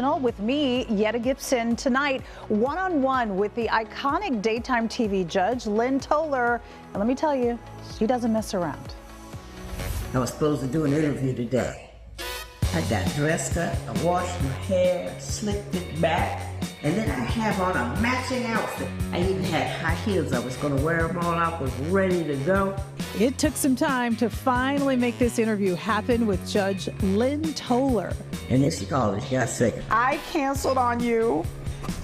With me, Yetta Gibson, tonight, one-on-one with the iconic daytime TV judge, Lynn Toler. And let me tell you, she doesn't mess around. I was supposed to do an interview today. I got dressed up, I washed my hair, slicked it back, and then I have on a matching outfit. I even had high heels. I was going to wear them all out, was ready to go. It took some time to finally make this interview happen with Judge Lynn Toler. And then she called, she got sick. I canceled on you.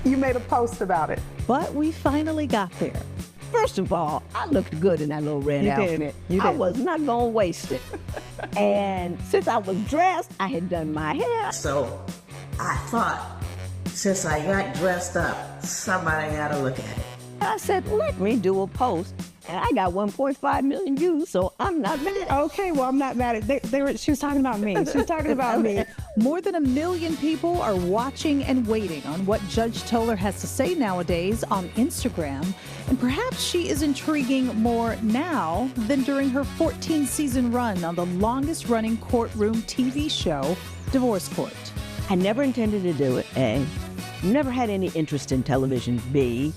You made a post about it. But we finally got there. First of all, I looked good in that little red outfit. I was not going to waste it. And since I was dressed, I had done my hair. So I thought, since I got dressed up, somebody got to look at it. I said, let me do a post. And I got 1.5 million views, so I'm not mad. Okay, well, I'm not mad at she was talking about me. She was talking about me. More than 1 million people are watching and waiting on what Judge Toler has to say nowadays on Instagram. And perhaps she is intriguing more now than during her 14-season run on the longest-running courtroom TV show, Divorce Court. I never intended to do it, A. Never had any interest in television, B.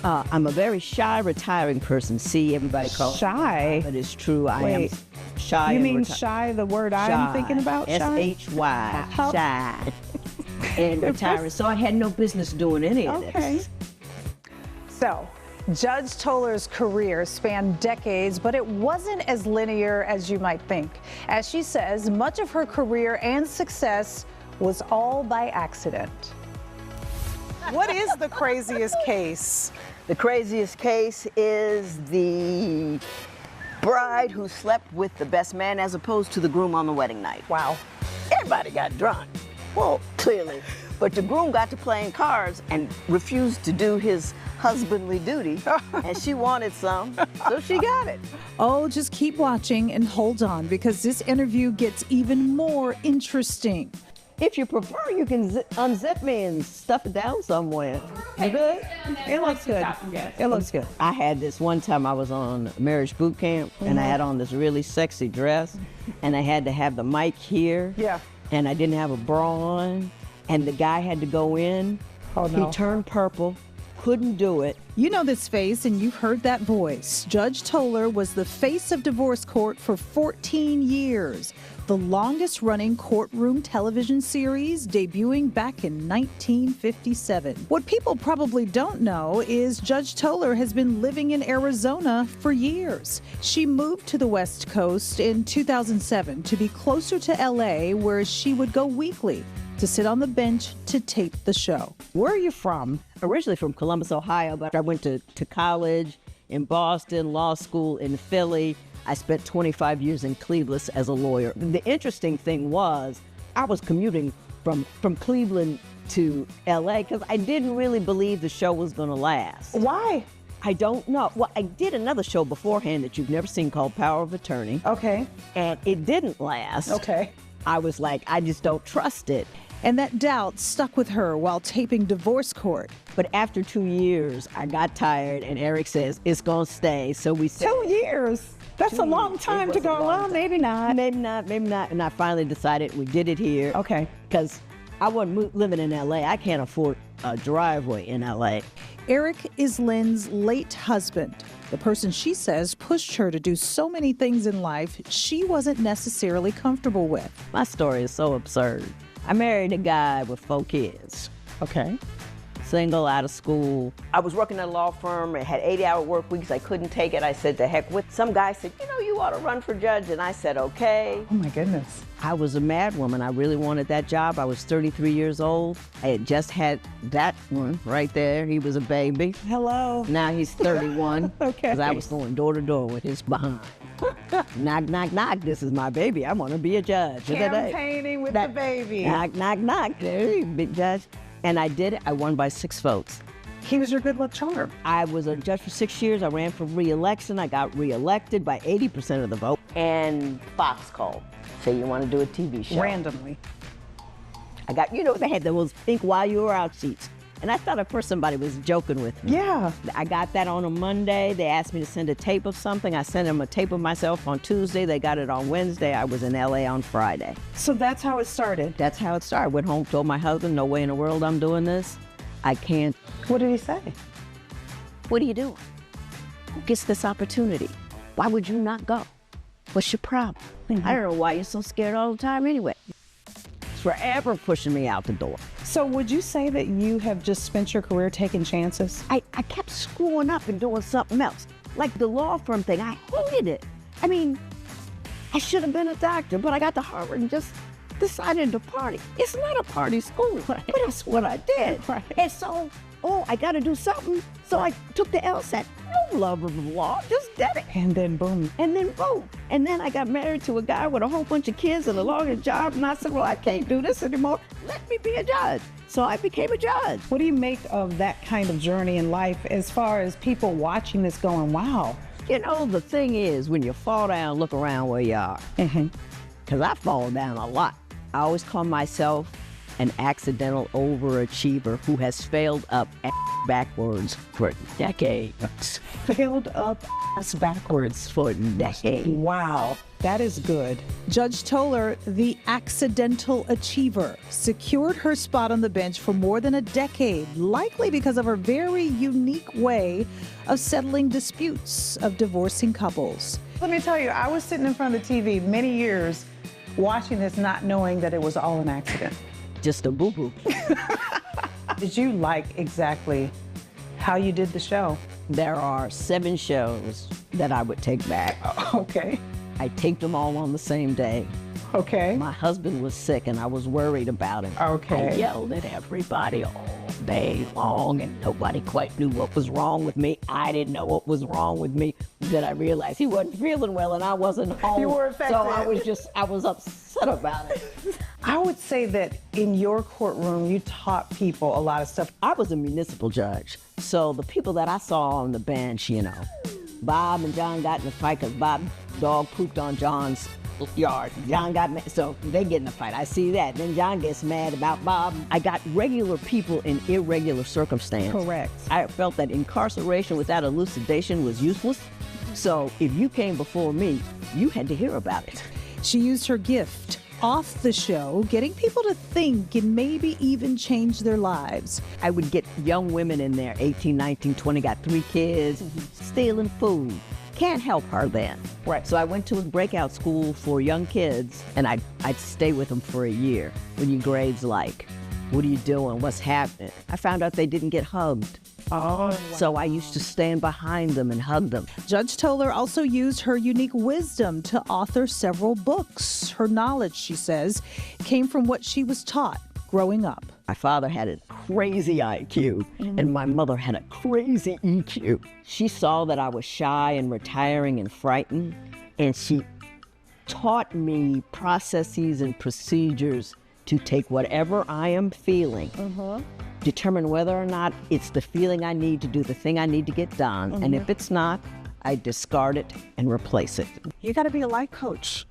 I'm a very shy, retiring person. C, everybody calls Shy? But it's true, I am shy. You mean shy, the word I'm thinking about? Shy? S-H-Y, shy. And retiring, so I had no business doing any of this. So, Judge Toler's career spanned decades, but it wasn't as linear as you might think. As she says, much of her career and success was all by accident. What is the craziest case? The craziest case is the bride who slept with the best man as opposed to the groom on the wedding night. Wow. Everybody got drunk. Well, clearly. But the groom got to playing cards and refused to do his husbandly duty, and she wanted some, so she got it. Oh, just keep watching and hold on, because this interview gets even more interesting. If you prefer, you can unzip me and stuff it down somewhere. You good? It looks good. It looks good. I had this one time I was on marriage boot camp, and I had on this really sexy dress, and I had to have the mic here. Yeah. And I didn't have a bra on, and the guy had to go in. Oh, no. He turned purple, couldn't do it. You know this face and you've heard that voice. Judge Toler was the face of Divorce Court for 14 years, the longest running courtroom television series, debuting back in 1957. What people probably don't know is Judge Toler has been living in Arizona for years. She moved to the West Coast in 2007 to be closer to LA, where she would go weekly to sit on the bench to tape the show. Where are you from? Originally from Columbus, Ohio, but I went to college in Boston, law school in Philly. I spent 25 years in Cleveland as a lawyer. The interesting thing was I was commuting from Cleveland to LA because I didn't really believe the show was going to last. Why? I don't know. Well, I did another show beforehand that you've never seen called Power of Attorney. Okay. And it didn't last. Okay. I was like, I just don't trust it. And that doubt stuck with her while taping Divorce Court. But after 2 years, I got tired, and Eric says, it's going to stay. So we said, 2 years? That's a long time to go. Well, maybe not. Maybe not, maybe not. And I finally decided we did it here. Okay. Because I wasn't living in LA. I can't afford a driveway in LA. Eric is Lynn's late husband, the person she says pushed her to do so many things in life she wasn't necessarily comfortable with. My story is so absurd. I married a guy with 4 kids. Okay. Single, out of school. I was working at a law firm. I had 80-hour work weeks. I couldn't take it. I said, to heck with. Some guy said, you know, you ought to run for judge. And I said, okay. Oh, my goodness. I was a mad woman. I really wanted that job. I was 33 years old. I had just had that one right there. He was a baby. Hello. Now he's 31. Okay. Because I was going door to door with his behind. Knock, knock, knock. This is my baby. I want to be a judge. Campaigning with the baby. Knock, knock, knock. There you big judge. And I did it. I won by 6 votes. He was your good luck charm. I was a judge for 6 years. I ran for re-election. I got re-elected by 80% of the vote. And Fox called. Say, you want to do a TV show? Randomly. I got, you know, they had those think while you were out sheets. And I thought at first somebody was joking with me. Yeah. I got that on a Monday. They asked me to send a tape of something. I sent them a tape of myself on Tuesday. They got it on Wednesday. I was in LA on Friday. So that's how it started. That's how it started. Went home, told my husband, no way in the world I'm doing this. I can't. What did he say? What are you doing? Who gets this opportunity? Why would you not go? What's your problem? I don't know why you're so scared all the time anyway. It's forever pushing me out the door. So would you say that you have just spent your career taking chances? I kept screwing up and doing something else. Like the law firm thing, I hated it. I mean, I should have been a doctor, but I got to Harvard and just decided to party. It's not a party school, but that's what I did. Right. And so, I got to do something. So I took the LSAT. No love of the law, just did it. And then boom. And then boom. And then I got married to a guy with a whole bunch of kids and a longer job. And I said, well, I can't do this anymore. Let me be a judge. So I became a judge. What do you make of that kind of journey in life as far as people watching this going, wow? You know, the thing is, when you fall down, look around where you are. Because I fall down a lot. I always call myself an accidental overachiever who has failed up backwards for decades. Failed up ass backwards. For decades. Wow, that is good. Judge Toller, the accidental achiever, secured her spot on the bench for more than a decade, likely because of her very unique way of settling disputes of divorcing couples. Let me tell you, I was sitting in front of the TV many years watching this, not knowing that it was all an accident. Just a boo-boo. Did you like exactly how you did the show? There are 7 shows that I would take back. Okay. I taped them all on the same day. Okay. My husband was sick and I was worried about him. Okay. I yelled at everybody all day long and nobody quite knew what was wrong with me. I didn't know what was wrong with me. Then I realized he wasn't feeling well and I wasn't home. You were affected. So I was upset about it. I would say that in your courtroom, you taught people a lot of stuff. I was a municipal judge. So the people that I saw on the bench, you know, Bob and John got in a fight because Bob's dog pooped on John's yard. John got mad, so they get in a fight. I see that. Then John gets mad about Bob. I got regular people in irregular circumstances. Correct. I felt that incarceration without elucidation was useless. So if you came before me, you had to hear about it. She used her gift off the show, getting people to think and maybe even change their lives. I would get young women in there, 18, 19, 20, got 3 kids, stealing food. Can't help her then. Right. So I went to a breakout school for young kids, and I'd stay with them for a year. When your grades like, what are you doing? What's happening? I found out they didn't get hugged. Oh, wow. So I used to stand behind them and hug them. Judge Toller also used her unique wisdom to author several books. Her knowledge, she says, came from what she was taught growing up. My father had a crazy IQ, and my mother had a crazy EQ. She saw that I was shy and retiring and frightened, and she taught me processes and procedures to take whatever I am feeling, determine whether or not it's the feeling I need to do the thing I need to get done, and if it's not, I discard it and replace it. You got to be a life coach.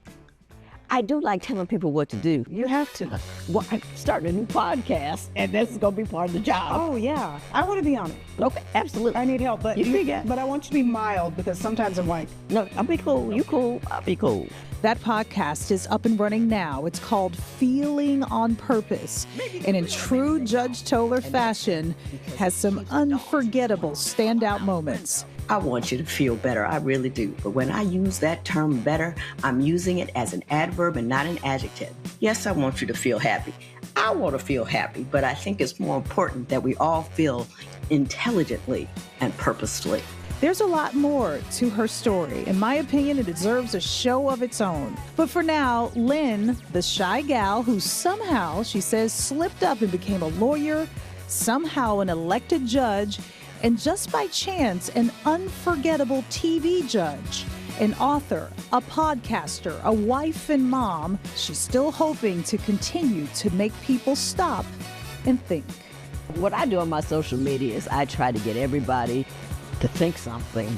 I do like telling people what to do. You have to. Well, I'm starting a new podcast, and this is going to be part of the job. Oh, yeah. I want to be on it. Okay, absolutely. I need help, but You but I want you to be mild because sometimes I'm like, No, I'll be cool. You cool. I'll be cool. That podcast is up and running now. It's called Feeling on Purpose, and in true Judge Toller fashion, has some unforgettable standout moments. I want you to feel better, I really do. But when I use that term better, I'm using it as an adverb and not an adjective. Yes, I want you to feel happy. I want to feel happy, but I think it's more important that we all feel intelligently and purposefully. There's a lot more to her story. In my opinion, it deserves a show of its own. But for now, Lynn, the shy gal who somehow, she says, slipped up and became a lawyer, somehow an elected judge, and just by chance, an unforgettable TV judge, an author, a podcaster, a wife and mom, she's still hoping to continue to make people stop and think. What I do on my social media is I try to get everybody to think something,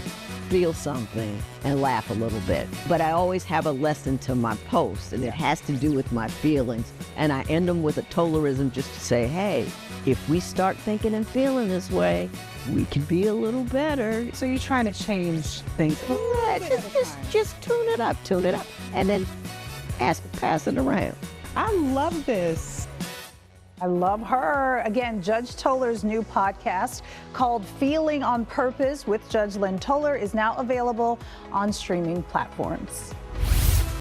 feel something, and laugh a little bit. But I always have a lesson to my posts, and it has to do with my feelings. And I end them with a Tollerism just to say, hey, if we start thinking and feeling this way, we can be a little better. So you're trying to change things. Yeah, just tune it up, and then pass it around. I love this. I love her. Again, Judge Toller's new podcast called Feeling on Purpose with Judge Lynn Toller is now available on streaming platforms.